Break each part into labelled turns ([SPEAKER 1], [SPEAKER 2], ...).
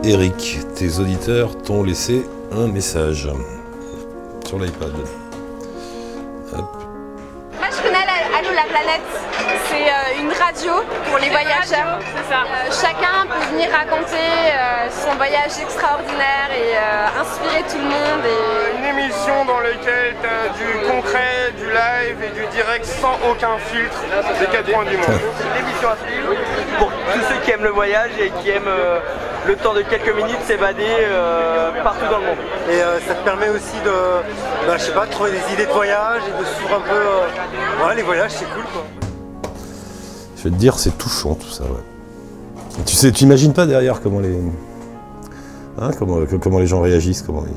[SPEAKER 1] Eric, tes auditeurs t'ont laissé un message sur l'iPad.
[SPEAKER 2] Moi je connais Allô la planète, c'est une radio pour les voyageurs. C'est ça. Chacun peut venir raconter son voyage extraordinaire et inspirer tout le monde.
[SPEAKER 3] Une émission dans laquelle tu as du concret, du live et du direct sans aucun filtre des 4 coins du monde.
[SPEAKER 4] C'est une émission à suivre pour tous ceux qui aiment le voyage et qui aiment le temps de quelques minutes s'évader partout dans le monde.
[SPEAKER 5] Et ça te permet aussi de, je sais pas, de trouver des idées de voyage et de suivre un peu... ouais, les voyages c'est cool quoi.
[SPEAKER 1] Je vais te dire, c'est touchant tout ça, ouais. Tu sais, tu imagines pas derrière comment les... Hein, comment les gens réagissent, comment ça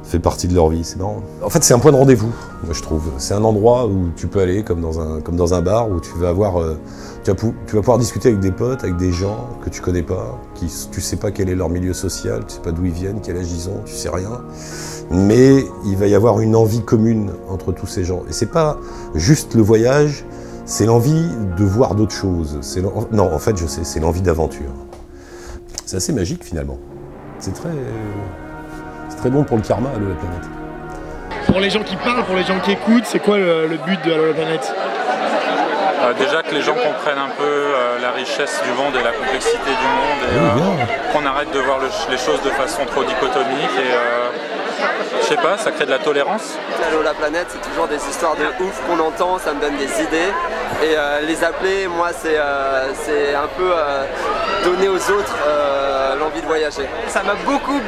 [SPEAKER 1] fait partie de leur vie, c'est marrant. En fait, c'est un point de rendez-vous, moi je trouve. C'est un endroit où tu peux aller, comme dans un bar, où tu vas avoir... tu vas pouvoir discuter avec des potes, avec des gens que tu connais pas, tu sais pas quel est leur milieu social, tu sais pas d'où ils viennent, quel âge ils ont, tu sais rien. Mais il va y avoir une envie commune entre tous ces gens. Et c'est pas juste le voyage, c'est l'envie de voir d'autres choses. Non, en fait, je sais, c'est l'envie d'aventure. C'est assez magique finalement. C'est très bon pour le karma, Allô la planète.
[SPEAKER 6] Pour les gens qui parlent, pour les gens qui écoutent, c'est quoi le but de Allô la planète ?
[SPEAKER 7] Déjà que les gens comprennent un peu la richesse du monde et la complexité du monde et qu'on arrête de voir les choses de façon trop dichotomique et je sais pas, ça crée de la tolérance.
[SPEAKER 4] Allô la planète, c'est toujours des histoires de ouf qu'on entend, ça me donne des idées et les appeler, moi c'est un peu donner aux autres l'envie de voyager.
[SPEAKER 3] Ça m'a beaucoup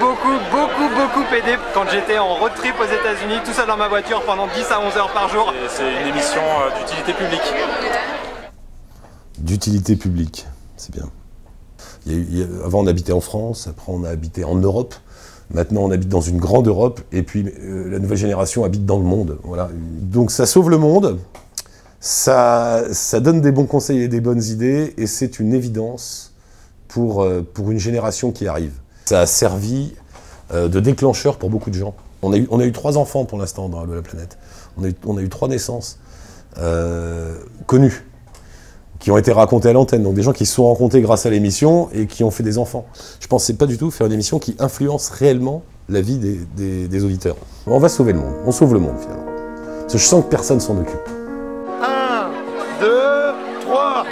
[SPEAKER 3] aidé quand j'étais en road trip aux États-Unis, tout ça dans ma voiture pendant 10 à 11 heures par jour.
[SPEAKER 7] C'est une émission d'utilité publique.
[SPEAKER 1] D'utilité publique, c'est bien. Avant on habitait en France, après on a habité en Europe, maintenant on habite dans une grande Europe, et puis la nouvelle génération habite dans le monde. Voilà. Donc ça sauve le monde, ça donne des bons conseils et des bonnes idées, et c'est une évidence pour une génération qui arrive. Ça a servi de déclencheur pour beaucoup de gens. On a eu 3 enfants pour l'instant dans Allô la planète. On a eu 3 naissances connues, qui ont été racontées à l'antenne, donc des gens qui se sont rencontrés grâce à l'émission et qui ont fait des enfants. Je pensais pas du tout faire une émission qui influence réellement la vie des auditeurs. On va sauver le monde, on sauve le monde finalement. Parce que je sens que personne s'en occupe.
[SPEAKER 3] 1, 2, 3